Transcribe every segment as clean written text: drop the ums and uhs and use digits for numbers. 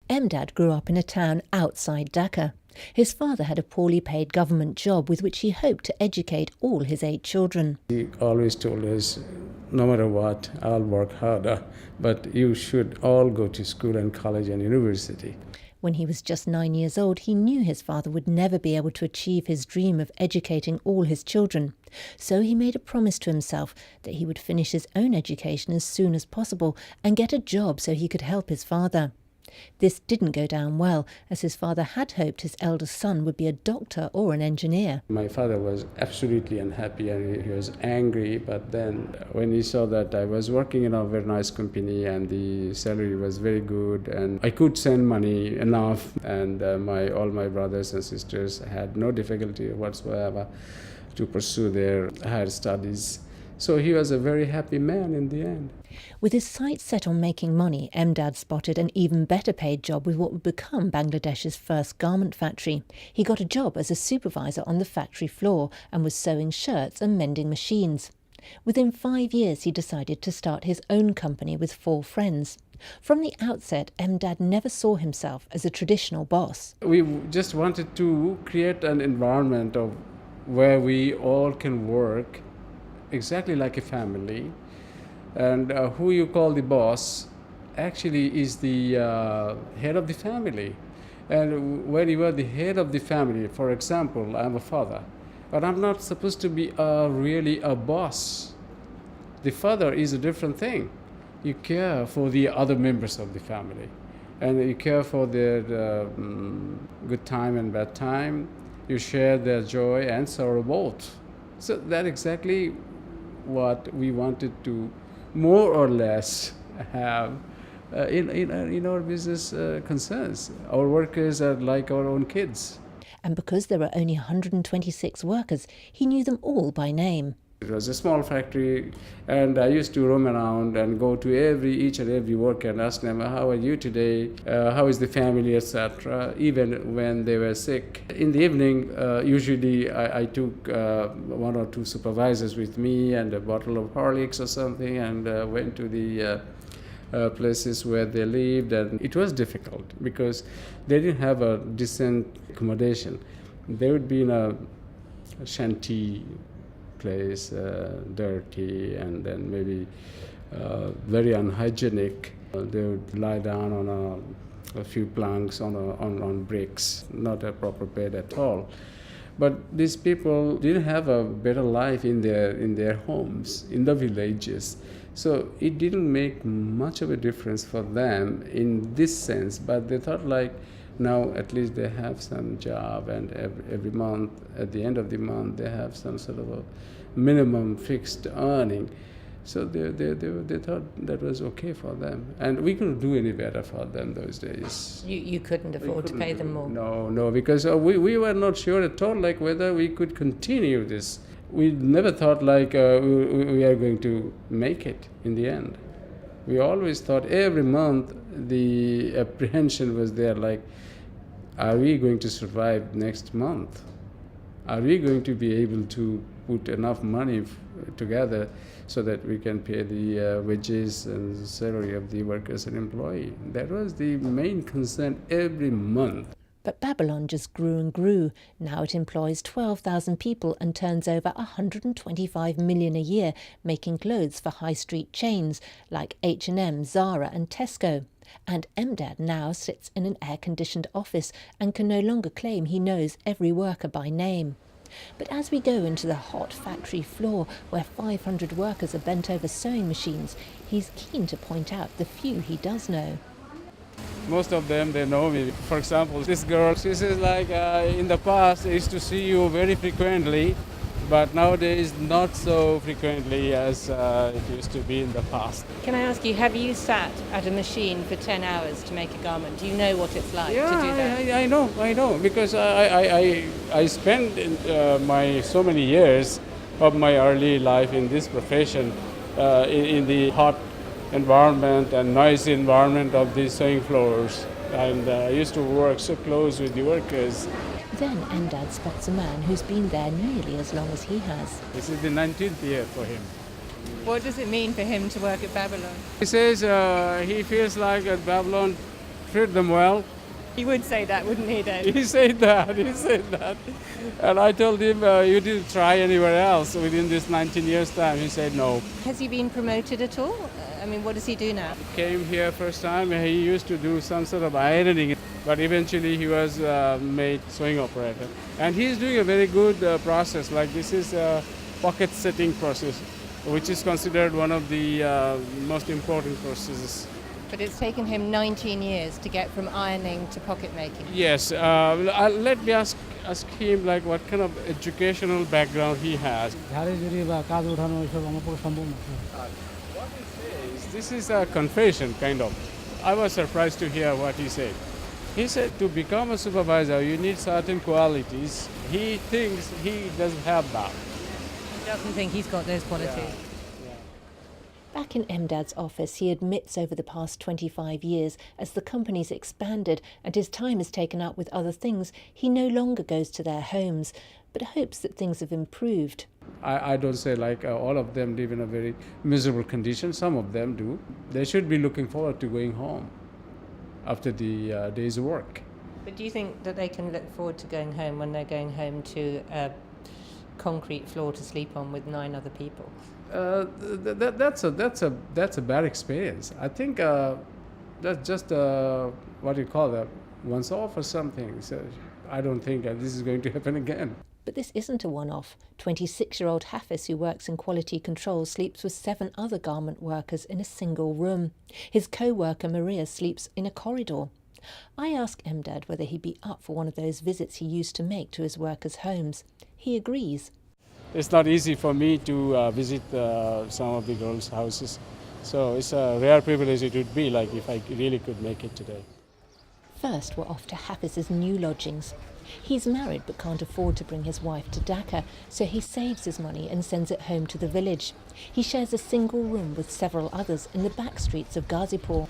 Emdad grew up in a town outside Dhaka. His father had a poorly paid government job with which he hoped to educate all his 8 children. He always told us, no matter what, I'll work harder, but you should all go to school and college and university. When he was just 9 years old, he knew his father would never be able to achieve his dream of educating all his children. So he made a promise to himself that he would finish his own education as soon as possible and get a job so he could help his father. This didn't go down well, as his father had hoped his eldest son would be a doctor or an engineer. My father was absolutely unhappy and he was angry, but then when he saw that I was working in a very nice company and the salary was very good and I could send money enough, and all my brothers and sisters had no difficulty whatsoever to pursue their higher studies. So he was a very happy man in the end. With his sights set on making money, Emdad spotted an even better paid job with what would become Bangladesh's first garment factory. He got a job as a supervisor on the factory floor and was sewing shirts and mending machines. Within 5 years, he decided to start his own company with 4 friends. From the outset, Emdad never saw himself as a traditional boss. We just wanted to create an environment of where we all can work exactly like a family, and who you call the boss actually is the head of the family. And when you are the head of the family, for example, I'm a father, but I'm not supposed to be really a boss. The father is a different thing. You care for the other members of the family, and you care for their good time and bad time. You share their joy and sorrow both. So that's exactly what we wanted to more or less have in our business concerns. Our workers are like our own kids. And because there were only 126 workers, he knew them all by name. It was a small factory, and I used to roam around and go to each and every worker and ask them, how are you today? How is the family, etc., even when they were sick. In the evening, usually I took 1 or 2 supervisors with me and a bottle of Horlicks or something, and went to the places where they lived. And it was difficult because they didn't have a decent accommodation. They would be in a shanty place, dirty, and then maybe very unhygienic. They would lie down on a few planks on bricks, not a proper bed at all. But these people didn't have a better life in their homes, in the villages. So it didn't make much of a difference for them in this sense, but they thought like, now at least they have some job, and every month, at the end of the month, they have some sort of a minimum fixed earning. So they thought that was okay for them. And we couldn't do any better for them those days. You couldn't afford to pay them more? No, because we were not sure at all like whether we could continue this. We never thought like we are going to make it in the end. We always thought every month the apprehension was there, like, are we going to survive next month? Are we going to be able to put enough money together so that we can pay the wages and salary of the workers and employee? That was the main concern every month. But Babylon just grew and grew. Now it employs 12,000 people and turns over 125 million a year, making clothes for high street chains like H&M, Zara and Tesco. And Emdad now sits in an air-conditioned office and can no longer claim he knows every worker by name. But as we go into the hot factory floor where 500 workers are bent over sewing machines, he's keen to point out the few he does know. Most of them, they know me. For example, this girl, she says like, in the past I used to see you very frequently, but nowadays not so frequently as it used to be in the past. Can I ask you, have you sat at a machine for 10 hours to make a garment? Do you know what it's like to do that? I know, because I spent my so many years of my early life in this profession, in the hot environment and noisy environment of the sewing floors, and I used to work so close with the workers. Then Emdad spots a man who's been there nearly as long as he has. This is the 19th year for him. What does it mean for him to work at Babylon? He says he feels like at Babylon treat them well. He would say that, wouldn't he, Dave? He said that. And I told him, you didn't try anywhere else within this 19 years time. He said no. Has he been promoted at all? I mean, what does he do now? Came here first time, he used to do some sort of ironing, but eventually he was made sewing operator. And he's doing a very good process, like this is a pocket setting process, which is considered one of the most important processes. But it's taken him 19 years to get from ironing to pocket making. Yes, let me ask him like what kind of educational background he has. This is a confession, kind of. I was surprised to hear what he said. He said to become a supervisor, you need certain qualities. He thinks he doesn't have that. He doesn't think he's got those qualities. Back in Emdad's office, he admits over the past 25 years, as the company's expanded and his time is taken up with other things, he no longer goes to their homes, but hopes that things have improved. I don't say like all of them live in a very miserable condition. Some of them do. They should be looking forward to going home after the day's work. But do you think that they can look forward to going home when they're going home to a concrete floor to sleep on with 9 other people? That's a bad experience. I think that's just what you call that, once off or something. So I don't think this is going to happen again. But this isn't a one-off. 26-year-old Hafiz, who works in quality control, sleeps with 7 other garment workers in a single room. His co-worker Maria sleeps in a corridor. I ask Emdad whether he'd be up for one of those visits he used to make to his workers' homes. He agrees. It's not easy for me to visit some of the girls' houses. So it's a rare privilege it would be, like if I really could make it today. First, we're off to Hafiz's new lodgings. He's married but can't afford to bring his wife to Dhaka, so he saves his money and sends it home to the village. He shares a single room with several others in the back streets of Ghazipur.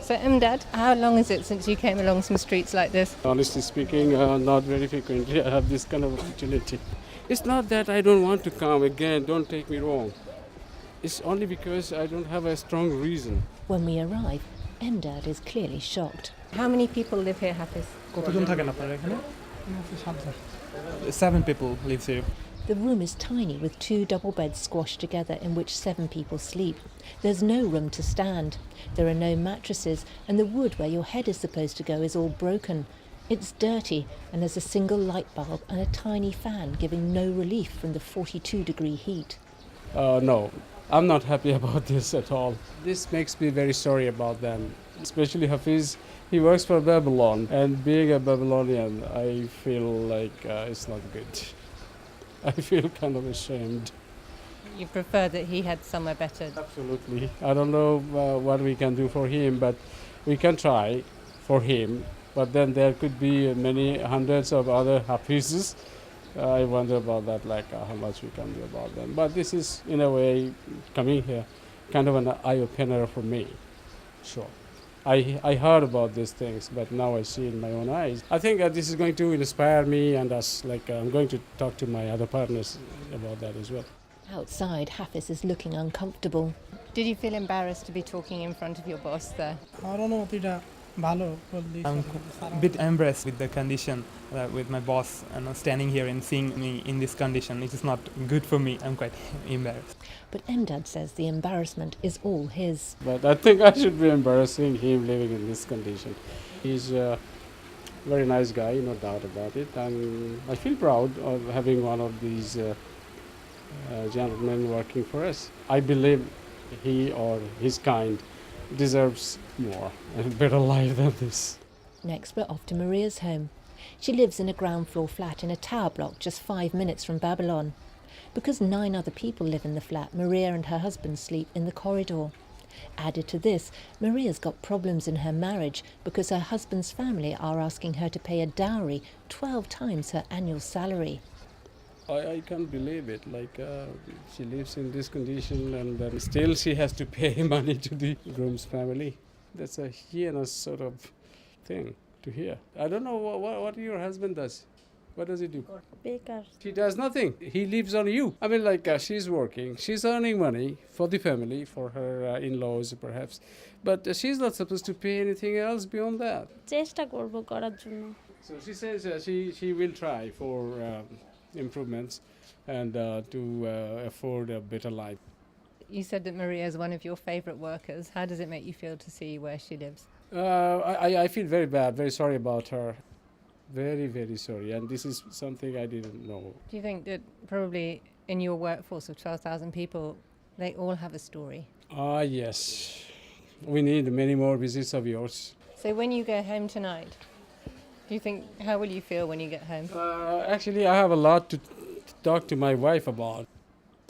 So Emdad, how long is it since you came along some streets like this? Honestly speaking, not very frequently I have this kind of opportunity. It's not that I don't want to come again, don't take me wrong. It's only because I don't have a strong reason. When we arrive, Emdad is clearly shocked. How many people live here, Hafiz? 7 people live here. The room is tiny with 2 double beds squashed together in which 7 people sleep. There's no room to stand. There are no mattresses, and the wood where your head is supposed to go is all broken. It's dirty, and there's a single light bulb and a tiny fan giving no relief from the 42-degree heat. No, I'm not happy about this at all. This makes me very sorry about them, especially Hafiz. He works for Babylon, and being a Babylonian, I feel like it's not good. I feel kind of ashamed. You prefer that he had somewhere better? Absolutely. I don't know what we can do for him, but we can try for him. But then there could be many hundreds of other Hafizes. I wonder about that, like how much we can do about them. But this is, in a way, coming here, kind of an eye-opener for me. Sure. I heard about these things, but now I see in my own eyes. I think this is going to inspire me and us. Like I'm going to talk to my other partners about that as well. Outside, Hafiz is looking uncomfortable. Did you feel embarrassed to be talking in front of your boss there? I'm a bit embarrassed with the condition with my boss and standing here and seeing me in this condition. It is not good for me. I'm quite embarrassed. But Emdad says the embarrassment is all his. But I think I should be embarrassing him living in this condition. He's a very nice guy, no doubt about it. And I feel proud of having one of these gentlemen working for us. I believe he or his kind deserves more and better life than this. Next, we're off to Maria's home. She lives in a ground floor flat in a tower block just 5 minutes from Babylon. Because 9 other people live in the flat, Maria and her husband sleep in the corridor. Added to this, Maria's got problems in her marriage because her husband's family are asking her to pay a dowry 12 times her annual salary. I can't believe it. Like she lives in this condition and then still she has to pay money to the groom's family. That's a heinous sort of thing to hear. I don't know what your husband does. What does he do? Baker. He does nothing. He lives on you. I mean, like she's working, she's earning money for the family, for her in-laws perhaps, but she's not supposed to pay anything else beyond that. চেষ্টা করব করার জন্য So she says she will try for improvements and to afford a better life. You said that Maria is one of your favourite workers. How does it make you feel to see where she lives? I feel very bad, very sorry about her. Very, very sorry. And this is something I didn't know. Do you think that probably in your workforce of 12,000 people, they all have a story? Yes. We need many more visits of yours. So when you go home tonight, do you think, how will you feel when you get home? Actually, I have a lot to talk to my wife about.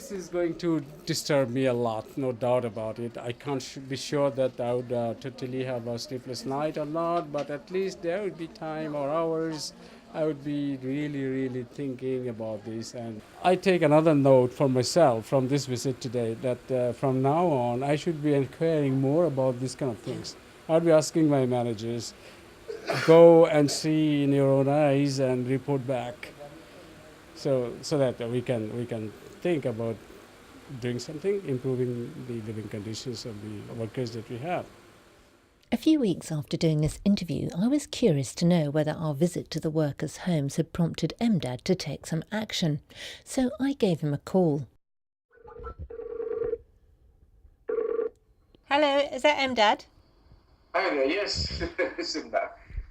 This is going to disturb me a lot, no doubt about it. I can't be sure that I would totally have a sleepless night or not, but at least there would be time or hours I would be really, really thinking about this. And I take another note for myself from this visit today that from now on I should be inquiring more about these kind of things. I'll be asking my managers, go and see in your own eyes and report back, so that we can think about doing something, improving the living conditions of the workers that we have. A few weeks after doing this interview, I was curious to know whether our visit to the workers' homes had prompted MDAD to take some action, so I gave him a call. Hello, is that MDAD? Hi there, yes, Simba.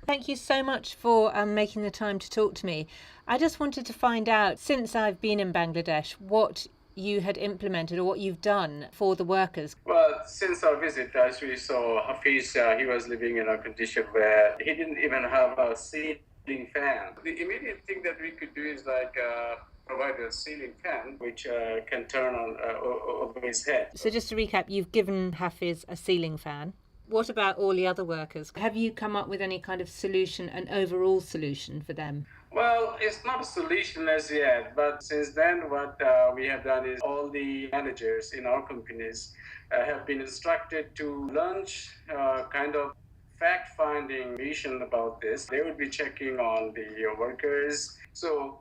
Thank you so much for making the time to talk to me. I just wanted to find out, since I've been in Bangladesh, what you had implemented or what you've done for the workers. Well, since our visit, as we saw Hafiz, he was living in a condition where he didn't even have a ceiling fan. The immediate thing that we could do is provide a ceiling fan which can turn on over his head. So just to recap, you've given Hafiz a ceiling fan. What about all the other workers? Have you come up with any kind of solution, an overall solution for them? Well, it's not a solution as yet, but since then what we have done is all the managers in our companies have been instructed to launch kind of fact-finding mission about this. They would be checking on the workers. So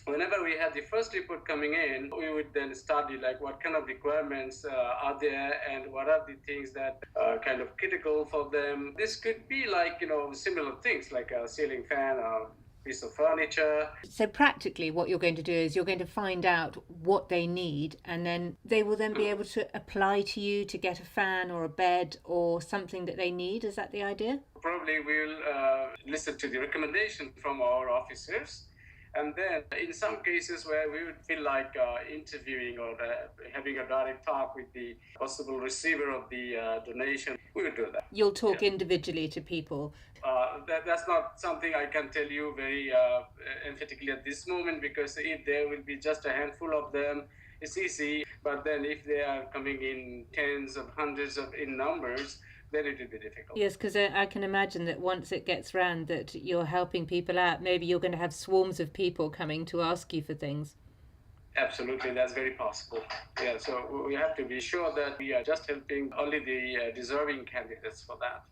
whenever we had the first report coming in, we would then study what kind of requirements are there and what are the things that are kind of critical for them. This could be similar things like a ceiling fan or piece of furniture. So practically what you're going to do is you're going to find out what they need, and then they will then be able to apply to you to get a fan or a bed or something that they need. Is that the idea? Probably we'll listen to the recommendation from our officers. And then in some cases where we would feel like interviewing or having a direct talk with the possible receiver of the donation, we would do that. You'll talk individually to people. That's not something I can tell you very emphatically at this moment, because if there will be just a handful of them, it's easy. But then if they are coming in tens of hundreds of in numbers, then it will be difficult. Yes, because I can imagine that once it gets round that you're helping people out, maybe you're going to have swarms of people coming to ask you for things. Absolutely, that's very possible. Yeah, so we have to be sure that we are just helping only the deserving candidates for that.